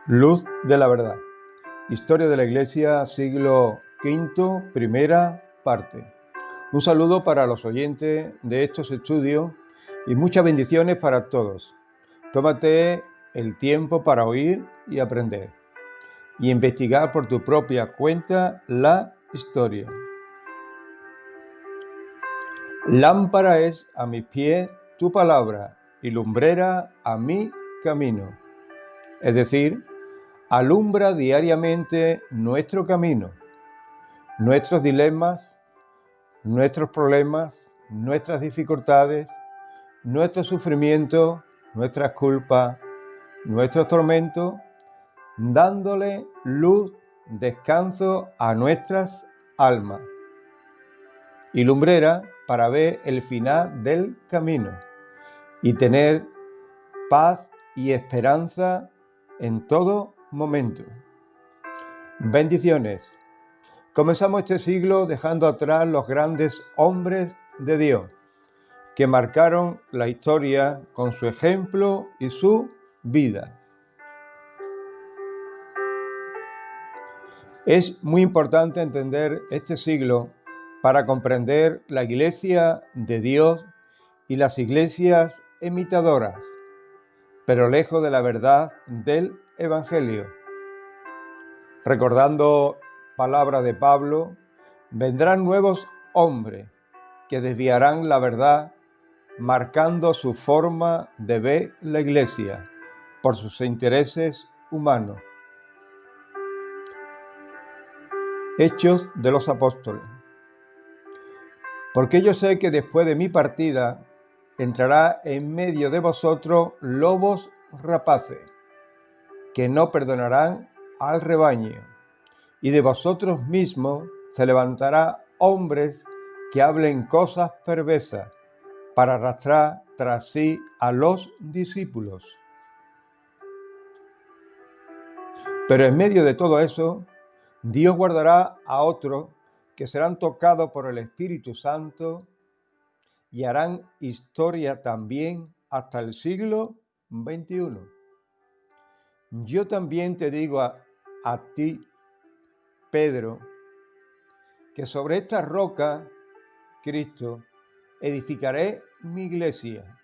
Luz de la verdad. Historia de la Iglesia, siglo V, primera parte. Un saludo para los oyentes de estos estudios y muchas bendiciones para todos. Tómate el tiempo para oír y aprender y investigar por tu propia cuenta la historia. Lámpara es a mis pies tu palabra y lumbrera a mi camino. Es decir, alumbra diariamente nuestro camino, nuestros dilemas, nuestros problemas, nuestras dificultades, nuestro sufrimiento, nuestras culpas, nuestros tormentos, dándole luz, descanso a nuestras almas. Y lumbrera para ver el final del camino y tener paz y esperanza en todo momento. Bendiciones. Comenzamos este siglo dejando atrás los grandes hombres de Dios que marcaron la historia con su ejemplo y su vida. Es muy importante entender este siglo para comprender la Iglesia de Dios y las iglesias imitadoras, pero lejos de la verdad del Evangelio. Recordando palabras de Pablo, vendrán nuevos hombres que desviarán la verdad, marcando su forma de ver la Iglesia por sus intereses humanos. Hechos de los Apóstoles. Porque yo sé que después de mi partida entrará en medio de vosotros lobos rapaces, que no perdonarán al rebaño, y de vosotros mismos se levantará hombres que hablen cosas perversas para arrastrar tras sí a los discípulos. Pero en medio de todo eso, Dios guardará a otros que serán tocados por el Espíritu Santo y harán historia también hasta el siglo XXI. Yo también te digo a ti, Pedro, que sobre esta roca, Cristo, edificaré mi iglesia,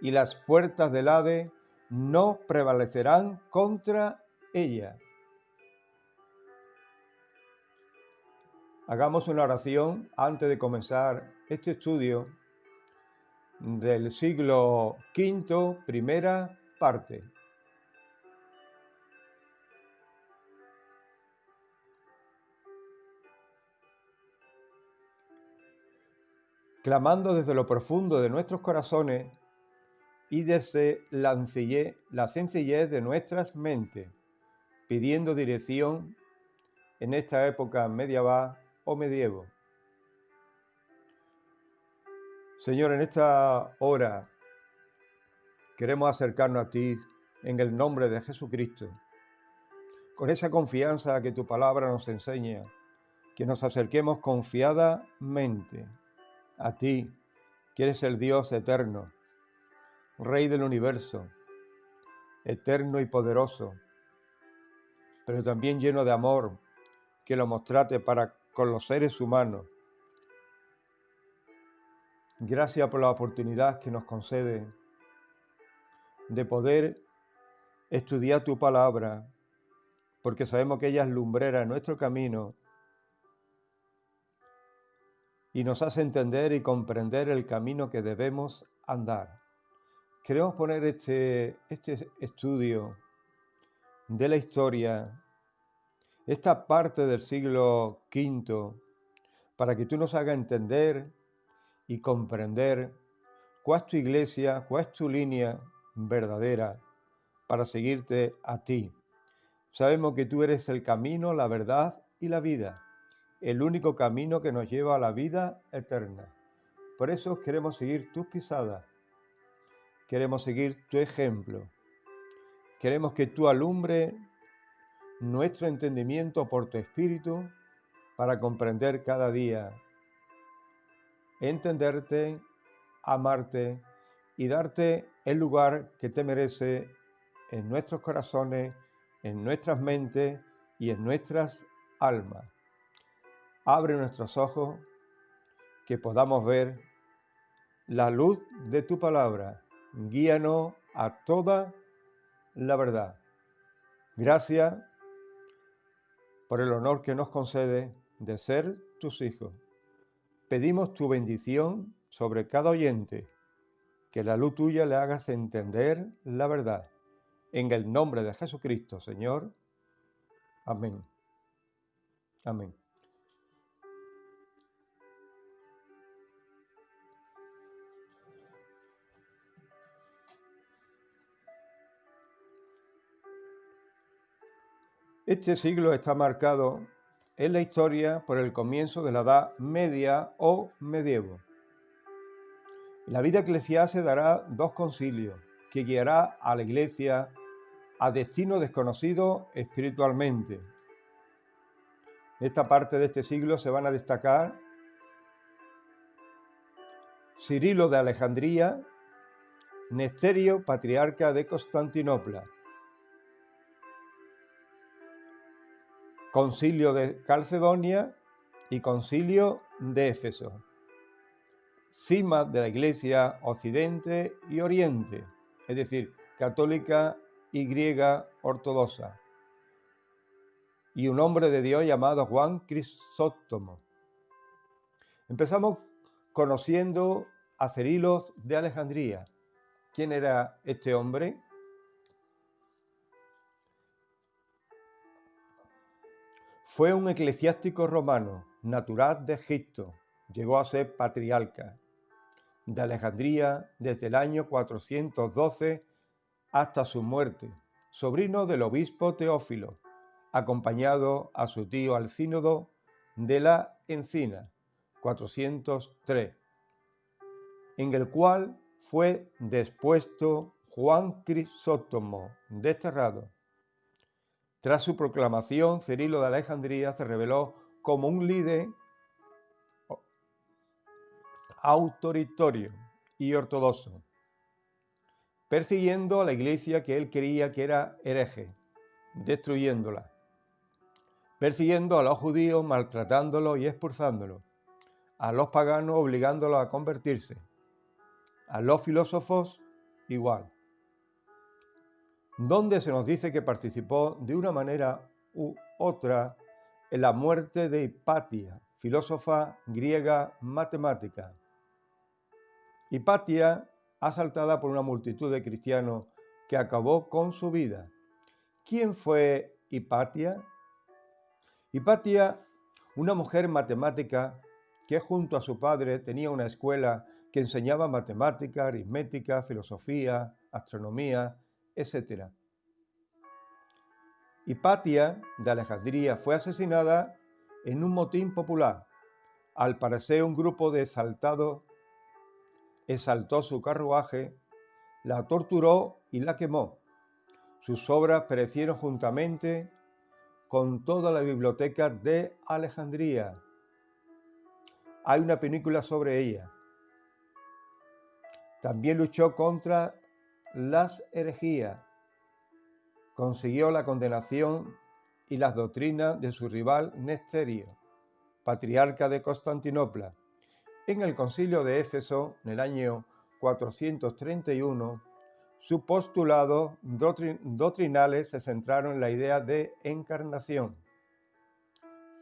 y las puertas del Hades no prevalecerán contra ella. Hagamos una oración antes de comenzar este estudio del siglo V, primera parte. Clamando desde lo profundo de nuestros corazones y desde la sencillez de nuestras mentes, pidiendo dirección en esta época medieval o medievo. Señor, en esta hora queremos acercarnos a ti en el nombre de Jesucristo, con esa confianza que tu palabra nos enseña, que nos acerquemos confiadamente a ti, que eres el Dios eterno, Rey del universo, eterno y poderoso, pero también lleno de amor, que lo mostraste para con los seres humanos. Gracias por la oportunidad que nos concede de poder estudiar tu palabra, porque sabemos que ella es lumbrera en nuestro camino y nos hace entender y comprender el camino que debemos andar. Queremos poner este estudio de la historia, esta parte del siglo V, para que tú nos hagas entender y comprender cuál es tu iglesia, cuál es tu línea verdadera para seguirte a ti. Sabemos que tú eres el camino, la verdad y la vida, el único camino que nos lleva a la vida eterna. Por eso queremos seguir tus pisadas, queremos seguir tu ejemplo, queremos que tú alumbres nuestro entendimiento por tu Espíritu para comprender cada día, entenderte, amarte y darte el lugar que te merece en nuestros corazones en nuestras mentes y en nuestras almas. Abre nuestros ojos, que podamos ver la luz de tu palabra. Guíanos a toda la verdad. Gracias por el honor que nos concede de ser tus hijos. Pedimos tu bendición sobre cada oyente, que la luz tuya le hagas entender la verdad. En el nombre de Jesucristo, Señor. Amén. Amén. Este siglo está marcado en la historia por el comienzo de la Edad Media o medievo. En la vida eclesial se dará dos concilios que guiará a la Iglesia a destino desconocido espiritualmente. En esta parte de este siglo se van a destacar Cirilo de Alejandría, Nesterio, patriarca de Constantinopla, Concilio de Calcedonia y Concilio de Éfeso. Cima de la Iglesia Occidente y Oriente, es decir, católica y griega ortodoxa. Y un hombre de Dios llamado Juan Crisóstomo. Empezamos conociendo a Cirilo de Alejandría. ¿Quién era este hombre? Fue un eclesiástico romano, natural de Egipto. Llegó a ser patriarca de Alejandría desde el año 412 hasta su muerte, sobrino del obispo Teófilo, acompañado a su tío al sínodo de la Encina, 403, en el cual fue depuesto Juan Crisóstomo, desterrado. Tras su proclamación, Cirilo de Alejandría se reveló como un líder autoritario y ortodoxo, persiguiendo a la iglesia que él creía que era hereje, destruyéndola, persiguiendo a los judíos, maltratándolos y expulsándolos, a los paganos obligándolos a convertirse, a los filósofos igual, donde se nos dice que participó de una manera u otra en la muerte de Hipatia, filósofa griega matemática. Hipatia, asaltada por una multitud de cristianos que acabó con su vida. ¿Quién fue Hipatia? Hipatia, una mujer matemática que junto a su padre tenía una escuela que enseñaba matemática, aritmética, filosofía, astronomía, etc. Hipatia de Alejandría fue asesinada en un motín popular. Al parecer, un grupo de exaltados exaltó su carruaje, la torturó y la quemó. Sus obras perecieron juntamente con toda la biblioteca de Alejandría. Hay una película sobre ella. También luchó contra las herejías. Consiguió la condenación y las doctrinas de su rival Nesterio, patriarca de Constantinopla. En el concilio de Éfeso, en el año 431, sus postulados doctrinales se centraron en la idea de encarnación.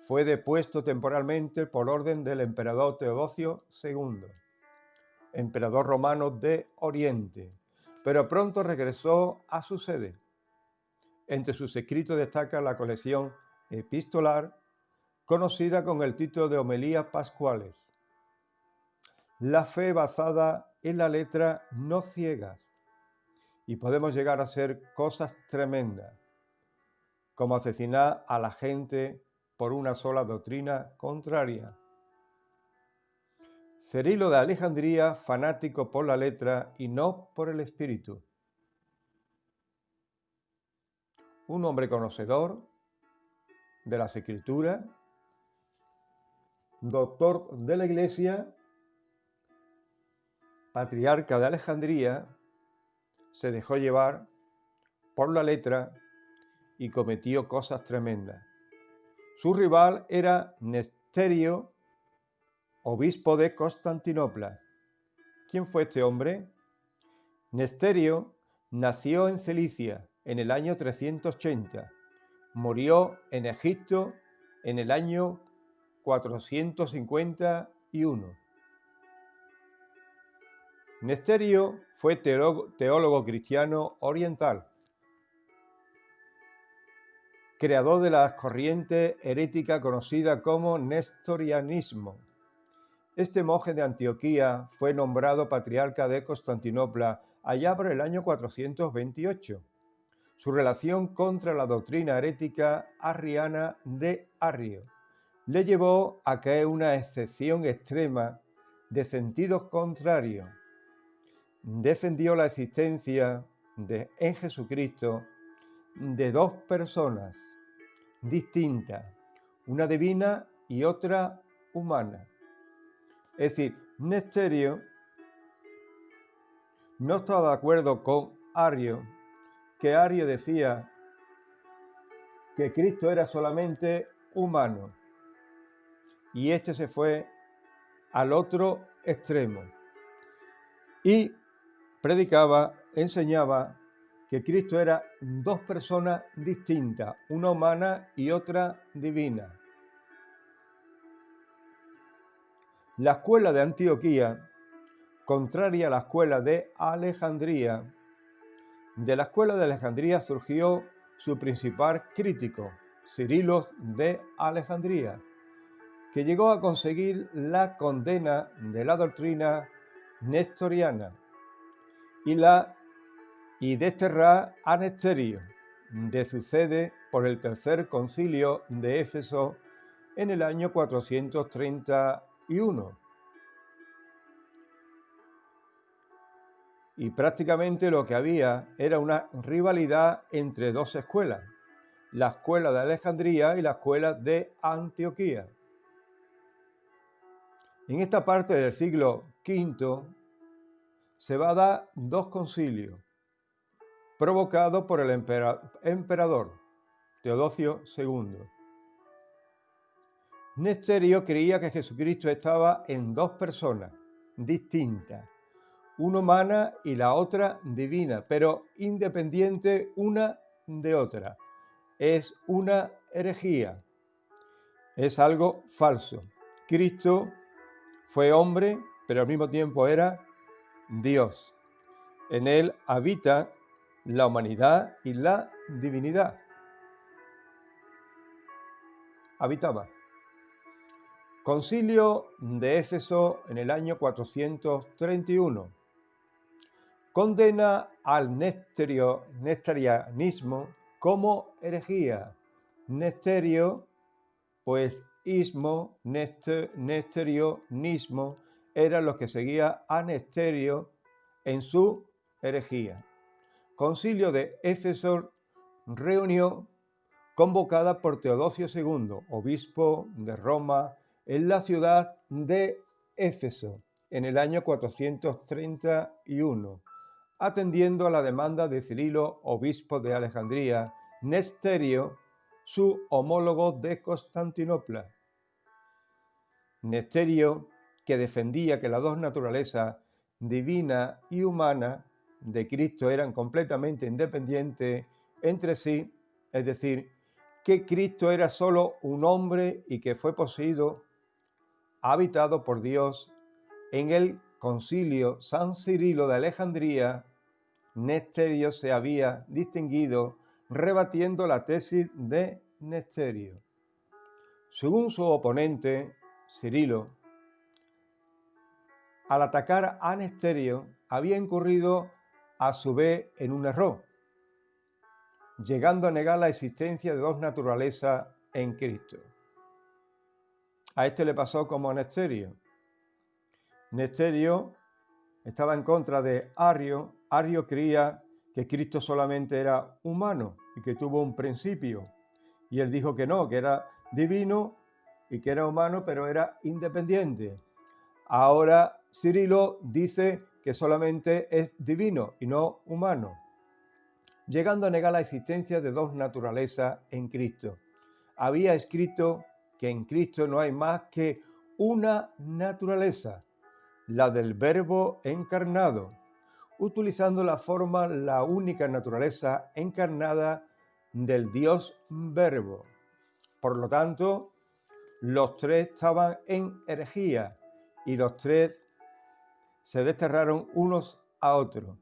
Fue depuesto temporalmente por orden del emperador Teodosio II, emperador romano de Oriente, pero pronto regresó a su sede. Entre sus escritos destaca la colección epistolar, conocida con el título de Homilías Pascuales. La fe basada en la letra no ciegas. Y podemos llegar a hacer cosas tremendas, como asesinar a la gente por una sola doctrina contraria. Cirilo de Alejandría, fanático por la letra y no por el espíritu. Un hombre conocedor de las Escrituras, doctor de la Iglesia, patriarca de Alejandría, se dejó llevar por la letra y cometió cosas tremendas. Su rival era Nesterio, obispo de Constantinopla. ¿Quién fue este hombre? Nesterio nació en Cilicia en el año 380. Murió en Egipto en el año 451. Nesterio fue teólogo cristiano oriental, creador de la corriente herética conocida como nestorianismo. Este monje de Antioquía fue nombrado patriarca de Constantinopla allá por el año 428. Su relación contra la doctrina herética arriana de Arrio le llevó a caer una excepción extrema de sentidos contrarios. Defendió la existencia en Jesucristo de dos personas distintas, una divina y otra humana. Es decir, Nesterio no estaba de acuerdo con Arrio, que Arrio decía que Cristo era solamente humano, y este se fue al otro extremo y predicaba, enseñaba que Cristo era dos personas distintas, una humana y otra divina. La escuela de Antioquía, contraria a la escuela de Alejandría, de la escuela de Alejandría surgió su principal crítico, Cirilo de Alejandría, que llegó a conseguir la condena de la doctrina nestoriana y desterrar a Nesterio de su sede por el tercer concilio de Éfeso en el año 431. Y prácticamente lo que había era una rivalidad entre dos escuelas, la escuela de Alejandría y la escuela de Antioquía. En esta parte del siglo V se va a dar dos concilios provocados por el emperador Teodosio II. Nesterio creía que Jesucristo estaba en dos personas distintas, una humana y la otra divina, pero independiente una de otra. Es una herejía, es algo falso. Cristo fue hombre, pero al mismo tiempo era Dios. En él habita la humanidad y la divinidad. Habitaba. Concilio de Éfeso en el año 431. Condena al nestorianismo como herejía. Nesterio, pues ismo, nestorionismo, era lo que seguía a Nesterio en su herejía. Concilio de Éfeso, reunión convocada por Teodosio II, obispo de Roma, en la ciudad de Éfeso, en el año 431, atendiendo a la demanda de Cirilo, obispo de Alejandría, Nesterio, su homólogo de Constantinopla. Nesterio, que defendía que las dos naturalezas, divina y humana, de Cristo eran completamente independientes entre sí, es decir, que Cristo era solo un hombre y que fue poseído, habitado por Dios. En el concilio San Cirilo de Alejandría, Nesterio se había distinguido rebatiendo la tesis de Nesterio. Según su oponente, Cirilo, al atacar a Nesterio, había incurrido a su vez en un error, llegando a negar la existencia de dos naturalezas en Cristo. A este le pasó como a Nesterio. Nesterio estaba en contra de Arrio. Arrio creía que Cristo solamente era humano y que tuvo un principio. Y él dijo que no, que era divino y que era humano, pero era independiente. Ahora Cirilo dice que solamente es divino y no humano. llegando a negar la existencia de dos naturalezas en Cristo. Había escrito que en Cristo no hay más que una naturaleza, la del Verbo encarnado, utilizando la forma, la única naturaleza encarnada del Dios Verbo. Por lo tanto, los tres estaban en herejía y los tres se desterraron unos a otros.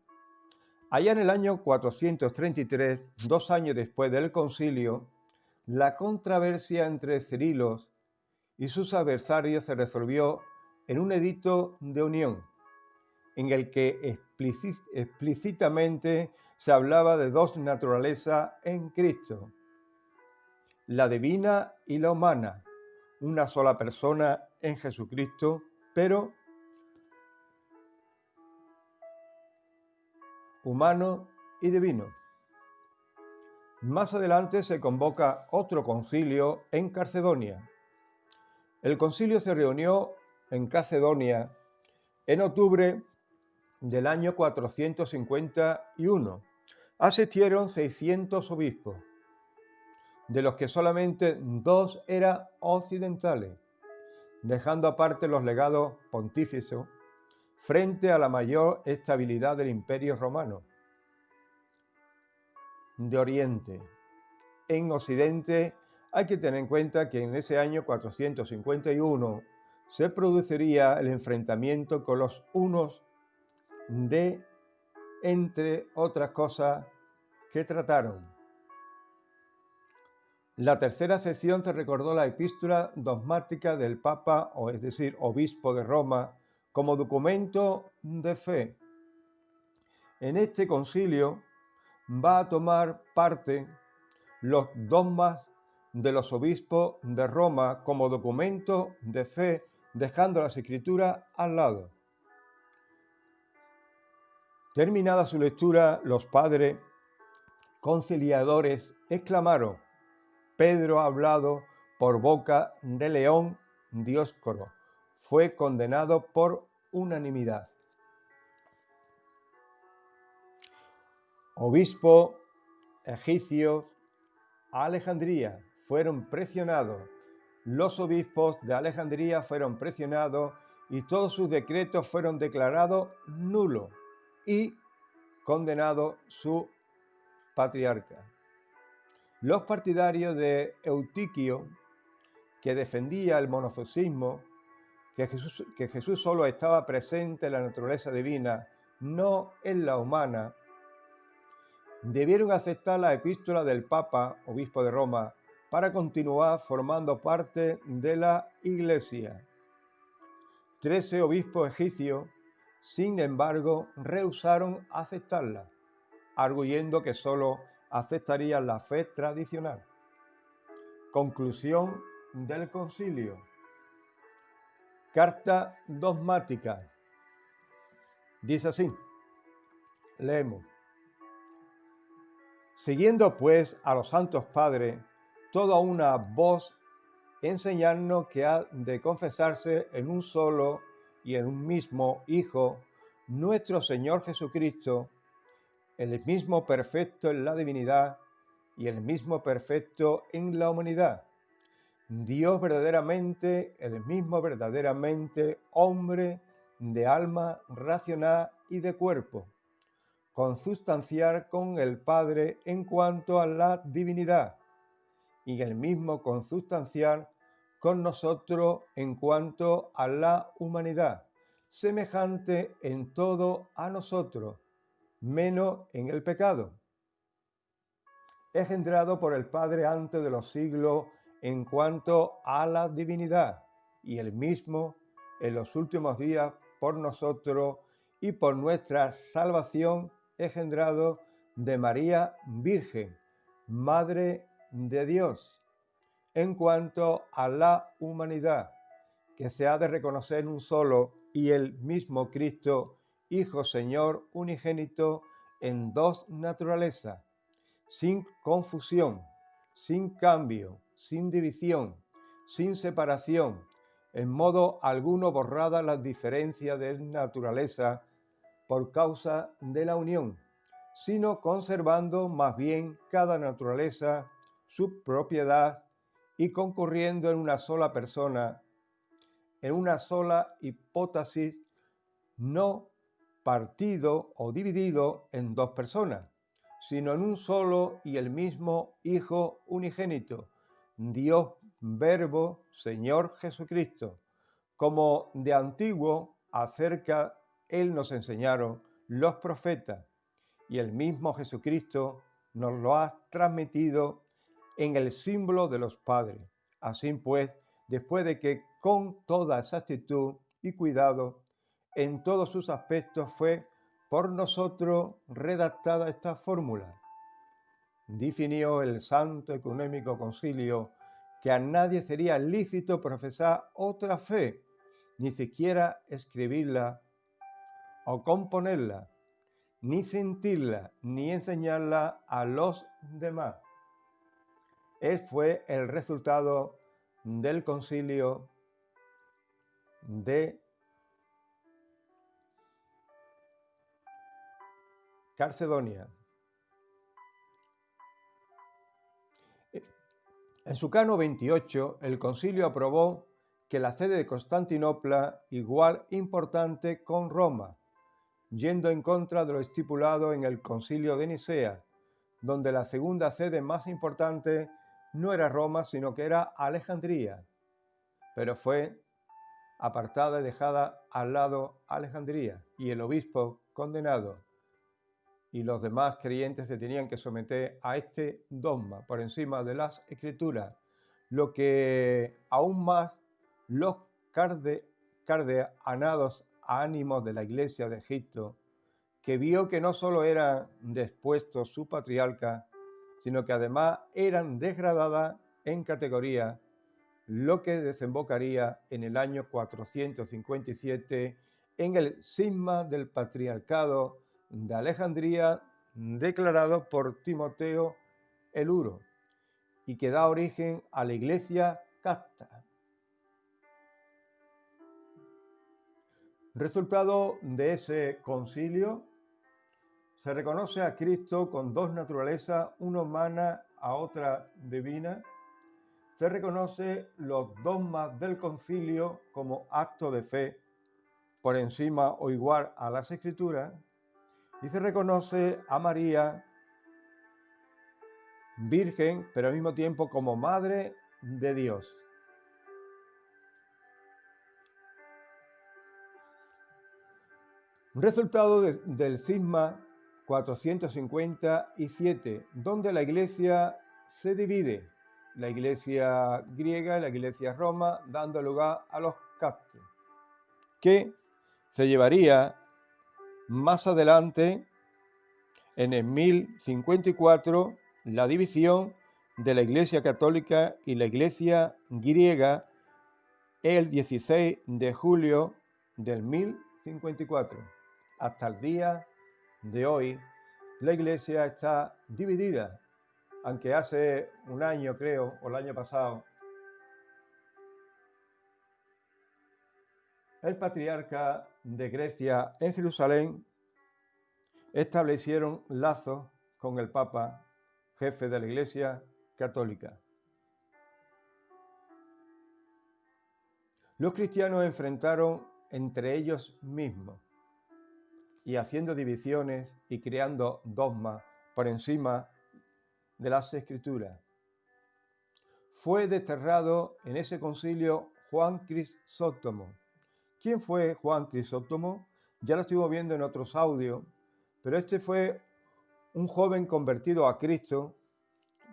Allá en el año 433, 2 años después del concilio, la controversia entre Cirilos y sus adversarios se resolvió en un edicto de unión, en el que explícitamente se hablaba de dos naturalezas en Cristo, la divina y la humana, una sola persona en Jesucristo, pero humano y divino. Más adelante se convoca otro concilio en Calcedonia. El concilio se reunió en Calcedonia en octubre del año 451. Asistieron 600 obispos, de los que solamente 2 eran occidentales, dejando aparte los legados pontíficos frente a la mayor estabilidad del Imperio Romano de Oriente. En Occidente hay que tener en cuenta que en ese año 451 se produciría el enfrentamiento con los hunos de, entre otras cosas, que trataron. La tercera sección se recordó la epístola dogmática del Papa, o es decir, obispo de Roma, como documento de fe. En este concilio va a tomar parte los dogmas de los obispos de Roma como documento de fe, dejando las escrituras al lado. Terminada su lectura, los padres conciliadores exclamaron: Pedro ha hablado por boca de León Dioscoro. Fue condenado por unanimidad. Obispos egipcios a Alejandría fueron presionados. Los obispos de Alejandría fueron presionados y todos sus decretos fueron declarados nulos y condenado su patriarca. Los partidarios de Eutiquio, que defendía el monofisismo, que Jesús solo estaba presente en la naturaleza divina, no en la humana, debieron aceptar la epístola del Papa, obispo de Roma, para continuar formando parte de la Iglesia. 13 obispos egipcios, sin embargo, rehusaron aceptarla, arguyendo que solo aceptarían la fe tradicional. Conclusión del concilio. Carta dogmática. Dice así, leemos: Siguiendo pues a los santos padres, toda una voz enseñarnos que ha de confesarse en un solo y en un mismo Hijo, nuestro Señor Jesucristo, el mismo perfecto en la divinidad y el mismo perfecto en la humanidad. Dios verdaderamente, el mismo verdaderamente hombre de alma racional y de cuerpo, consubstancial con el Padre en cuanto a la divinidad, y el mismo consubstancial con nosotros en cuanto a la humanidad, semejante en todo a nosotros, menos en el pecado, engendrado por el Padre antes de los siglos en cuanto a la divinidad, y el mismo en los últimos días por nosotros y por nuestra salvación, engendrado de María Virgen, Madre de Dios, en cuanto a la humanidad, que se ha de reconocer en un solo y el mismo Cristo, Hijo Señor unigénito, en dos naturalezas, sin confusión, sin cambio, sin división, sin separación, en modo alguno borrada las diferencias de naturaleza por causa de la unión, sino conservando más bien cada naturaleza su propiedad y concurriendo en una sola persona, en una sola hipóstasis, no partido o dividido en dos personas, sino en un solo y el mismo Hijo unigénito, Dios Verbo, Señor Jesucristo. Como de antiguo acerca Él nos enseñaron los profetas, y el mismo Jesucristo nos lo ha transmitido en el símbolo de los padres. Así pues, después de que con toda exactitud y cuidado en todos sus aspectos fue por nosotros redactada esta fórmula, definió el Santo Ecuménico Concilio que a nadie sería lícito profesar otra fe, ni siquiera escribirla o componerla, ni sentirla, ni enseñarla a los demás. Fue el resultado del concilio de Calcedonia. En su cano 28, el concilio aprobó que la sede de Constantinopla igual importante con Roma, yendo en contra de lo estipulado en el concilio de Nicea, donde la segunda sede más importante no era Roma, sino que era Alejandría, pero fue apartada y dejada al lado Alejandría, y el obispo condenado y los demás creyentes se tenían que someter a este dogma por encima de las escrituras, lo que aún más los cardenados ánimos de la iglesia de Egipto, que vio que no solo eran despuestos su patriarca, sino que además eran degradadas en categoría, lo que desembocaría en el año 457 en el cisma del patriarcado de Alejandría declarado por Timoteo el Huro y que da origen a la iglesia casta. Resultado de ese concilio, se reconoce a Cristo con dos naturalezas, una humana a otra divina. Se reconoce los dogmas del concilio como acto de fe por encima o igual a las escrituras, y se reconoce a María virgen, pero al mismo tiempo como madre de Dios. Resultado del cisma 457, donde la iglesia se divide, la iglesia griega y la iglesia Roma, dando lugar a los castos, que se llevaría más adelante, en el 1054, la división de la Iglesia Católica y la Iglesia griega el 16 de julio del 1054. Hasta el día de hoy, la Iglesia está dividida, aunque hace un año, creo, o el año pasado, el patriarca de Grecia en Jerusalén establecieron lazos con el Papa, jefe de la Iglesia Católica. Los cristianos enfrentaron entre ellos mismos y haciendo divisiones y creando dogmas por encima de las Escrituras. Fue desterrado en ese concilio Juan Crisóstomo. ¿Quién fue Juan Crisóstomo? Ya lo estuvimos viendo en otros audios, pero este fue un joven convertido a Cristo,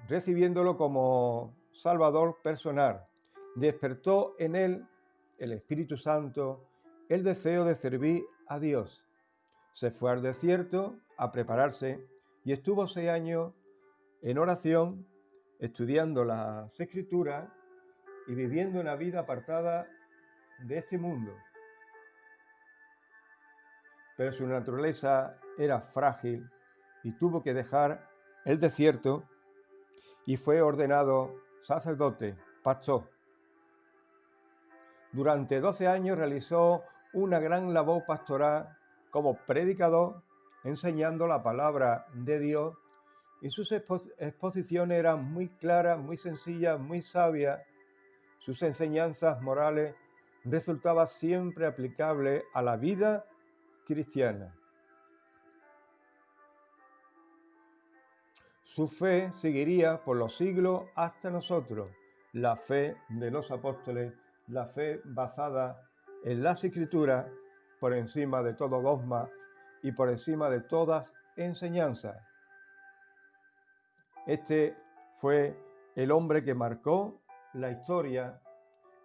recibiéndolo como Salvador personal. Despertó en él el Espíritu Santo el deseo de servir a Dios. Se fue al desierto a prepararse y estuvo 6 años en oración, estudiando las Escrituras y viviendo una vida apartada de este mundo. Pero su naturaleza era frágil y tuvo que dejar el desierto y fue ordenado sacerdote, pastor. Durante 12 años realizó una gran labor pastoral como predicador enseñando la palabra de Dios, y sus exposiciones eran muy claras, muy sencillas, muy sabias. Sus enseñanzas morales resultaban siempre aplicables a la vida cristiana. Su fe seguiría por los siglos hasta nosotros, la fe de los apóstoles, la fe basada en las Escrituras, por encima de todo dogma y por encima de todas enseñanzas. Este fue el hombre que marcó la historia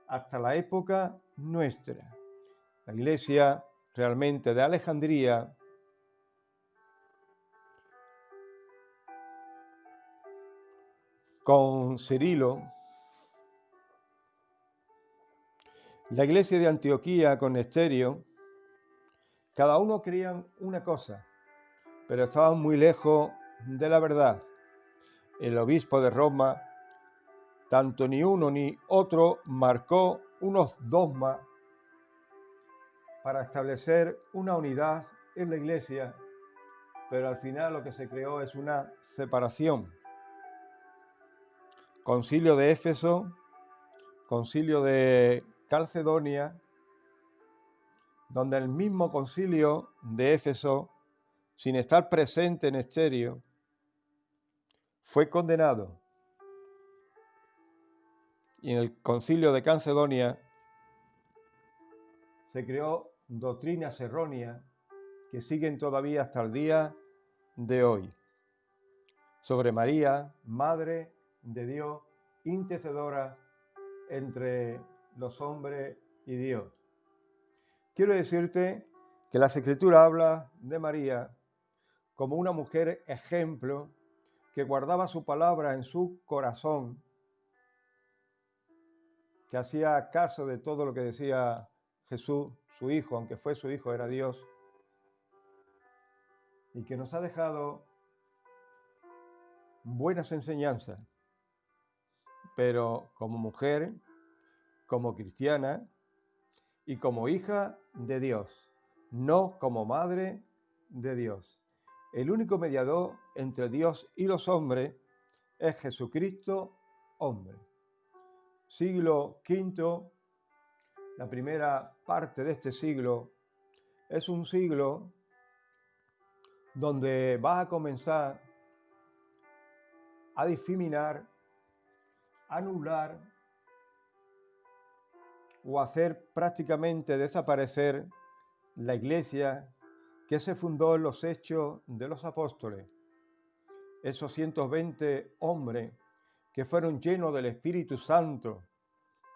hasta la época nuestra. La iglesia realmente de Alejandría con Cirilo, la iglesia de Antioquía con Nesterio, cada uno creían una cosa, pero estaban muy lejos de la verdad. El obispo de Roma, tanto ni uno ni otro, marcó unos dogmas para establecer una unidad en la iglesia, pero al final lo que se creó es una separación. Concilio de Éfeso, Concilio de Calcedonia, donde el mismo Concilio de Éfeso, sin estar presente en Nesterio, fue condenado. Y en el Concilio de Calcedonia se creó doctrinas erróneas que siguen todavía hasta el día de hoy, sobre María, Madre de Dios, intercedora entre los hombres y Dios. Quiero decirte que las Escrituras hablan de María como una mujer ejemplo que guardaba su palabra en su corazón, que hacía caso de todo lo que decía Jesús, su hijo, aunque fue su hijo, era Dios, y que nos ha dejado buenas enseñanzas, pero como mujer, como cristiana y como hija de Dios, no como madre de Dios. El único mediador entre Dios y los hombres es Jesucristo, hombre. Siglo V, la primera parte de este siglo, es un siglo donde va a comenzar a difuminar, anular o hacer prácticamente desaparecer la iglesia que se fundó en los Hechos de los Apóstoles. Esos 120 hombres que fueron llenos del Espíritu Santo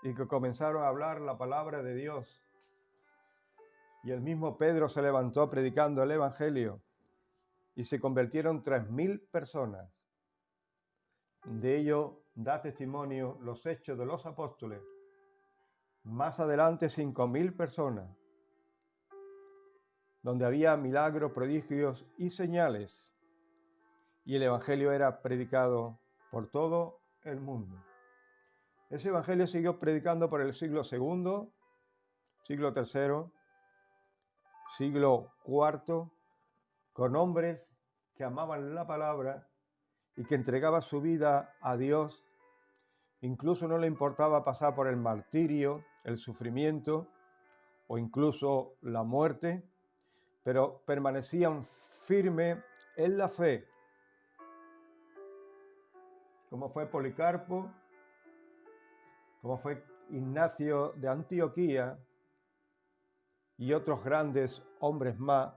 y que comenzaron a hablar la palabra de Dios. Y el mismo Pedro se levantó predicando el Evangelio y se convirtieron 3.000 personas. De ello da testimonio los Hechos de los Apóstoles. Más adelante 5.000 personas, donde había milagros, prodigios y señales. Y el Evangelio era predicado por todo el mundo. Ese Evangelio siguió predicando por el siglo II, siglo III, siglo IV, con hombres que amaban la palabra y que entregaban su vida a Dios. Incluso no le importaba pasar por el martirio, el sufrimiento o incluso la muerte, pero permanecían firmes en la fe, como fue Policarpo, como fue Ignacio de Antioquía y otros grandes hombres más,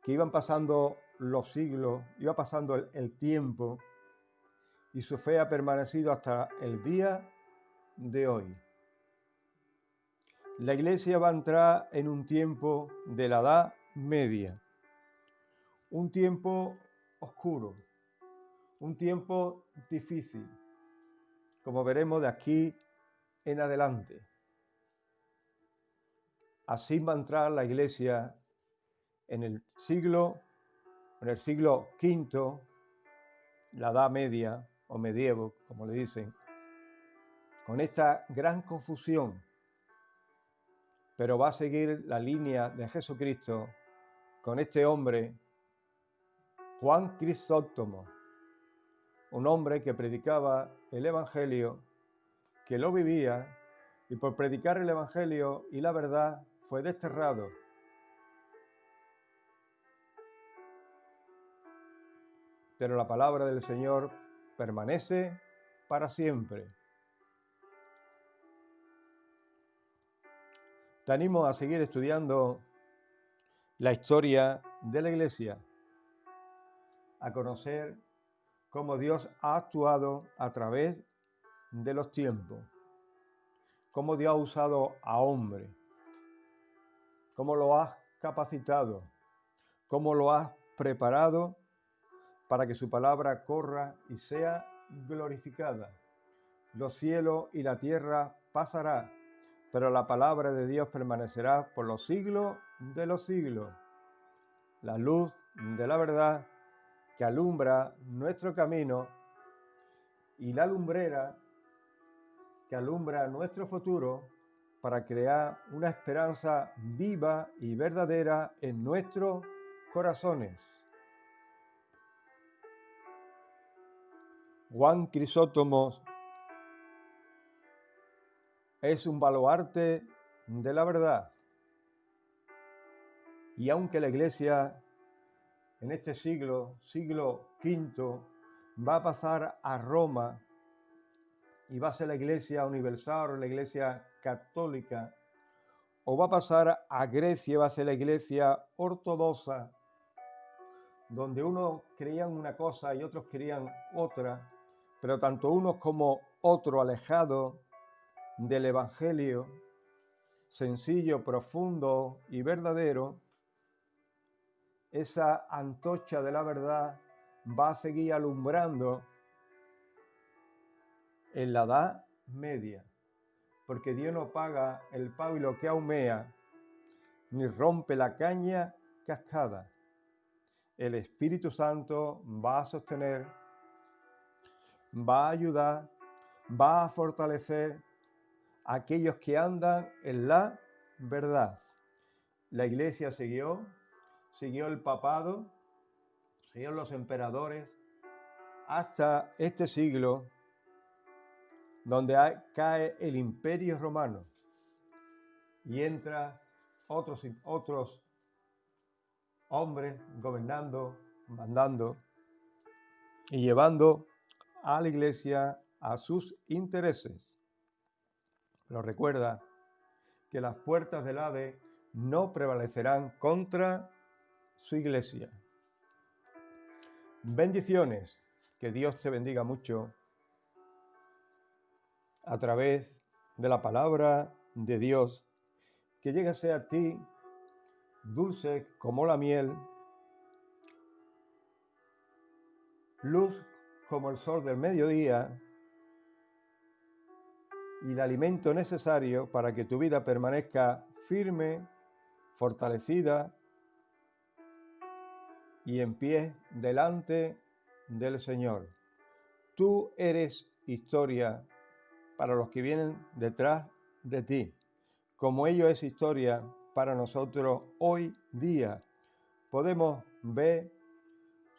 que iban pasando los siglos, iba pasando el tiempo, y su fe ha permanecido hasta el día de hoy. La iglesia va a entrar en un tiempo de la Edad Media, un tiempo oscuro, un tiempo difícil, como veremos de aquí en adelante. Así va a entrar la iglesia en el siglo V, la Edad Media o medievo, como le dicen, con esta gran confusión, pero va a seguir la línea de Jesucristo con este hombre, Juan Crisóstomo, un hombre que predicaba el Evangelio, que lo vivía, y por predicar el Evangelio y la verdad fue desterrado. Pero la palabra del Señor permanece para siempre. Te animo a seguir estudiando la historia de la Iglesia, a conocer cómo Dios ha actuado a través de los tiempos, cómo Dios ha usado a hombres, cómo lo has capacitado, cómo lo has preparado para que su palabra corra y sea glorificada. Los cielos y la tierra pasarán, pero la palabra de Dios permanecerá por los siglos de los siglos. La luz de la verdad que alumbra nuestro camino y la lumbrera que alumbra nuestro futuro para crear una esperanza viva y verdadera en nuestros corazones. Juan Crisóstomo es un baluarte de la verdad. Y aunque la Iglesia en este siglo V, va a pasar a Roma y va a ser la Iglesia universal o la Iglesia católica, o va a pasar a Grecia, va a ser la Iglesia ortodoxa, donde unos creían una cosa y otros creían otra, pero tanto unos como otros alejados del Evangelio sencillo, profundo y verdadero, esa antorcha de la verdad va a seguir alumbrando en la Edad Media, porque Dios no paga el pábilo que ahumea, ni rompe la caña cascada. El Espíritu Santo va a sostener, va a ayudar, va a fortalecer a aquellos que andan en la verdad. La Iglesia siguió el papado, siguieron los emperadores, hasta este siglo, donde cae el Imperio Romano y entra otros hombres gobernando, mandando y llevando a la Iglesia a sus intereses. Pero recuerda que las puertas del Hades no prevalecerán contra su Iglesia. Bendiciones, que Dios te bendiga mucho a través de la palabra de Dios, que llegue a ser a ti dulce como la miel, luz como el sol del mediodía y el alimento necesario para que tu vida permanezca firme, fortalecida y en pie delante del Señor. Tú eres historia para los que vienen detrás de ti, como ello es historia para nosotros hoy día. Podemos ver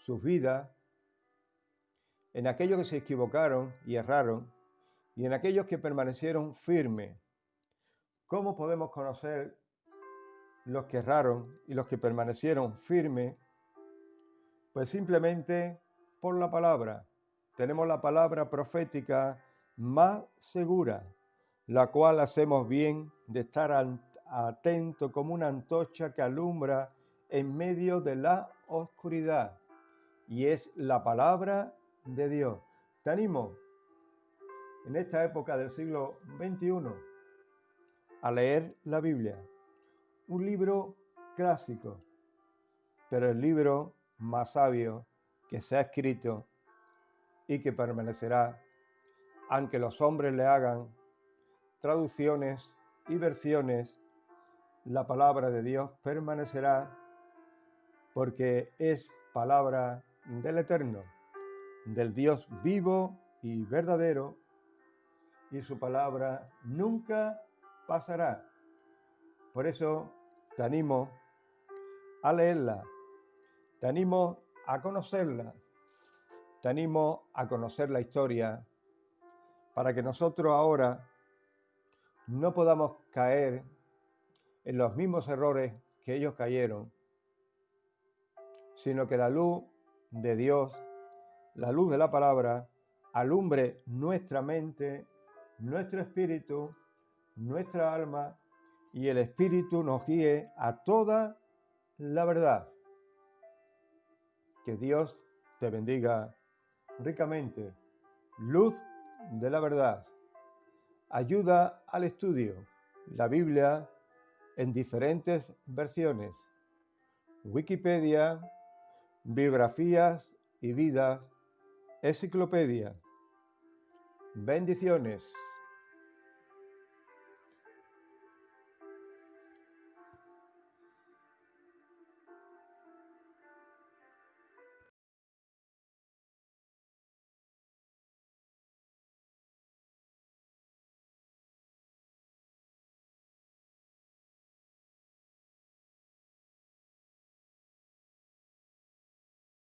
sus vidas en aquellos que se equivocaron y erraron y en aquellos que permanecieron firmes. ¿Cómo podemos conocer los que erraron y los que permanecieron firmes? Pues simplemente por la palabra. Tenemos la palabra profética más segura, la cual hacemos bien de estar atento como una antorcha que alumbra en medio de la oscuridad. Y es la palabra de Dios. Te animo en esta época del siglo XXI a leer la Biblia. Un libro clásico, pero el libro más sabio que se ha escrito y que permanecerá, aunque los hombres le hagan traducciones y versiones, la palabra de Dios permanecerá porque es palabra del Eterno, del Dios vivo y verdadero, y su palabra nunca pasará. Por eso te animo a leerla, te animo a conocerla, te animo a conocer la historia para que nosotros ahora no podamos caer en los mismos errores que ellos cayeron, sino que la luz de Dios, la luz de la palabra, alumbre nuestra mente, nuestro espíritu, nuestra alma, y el espíritu nos guíe a toda la verdad. Que Dios te bendiga ricamente. Luz de la verdad. Ayuda al estudio. La Biblia en diferentes versiones. Wikipedia, biografías y vida, enciclopedia. Bendiciones.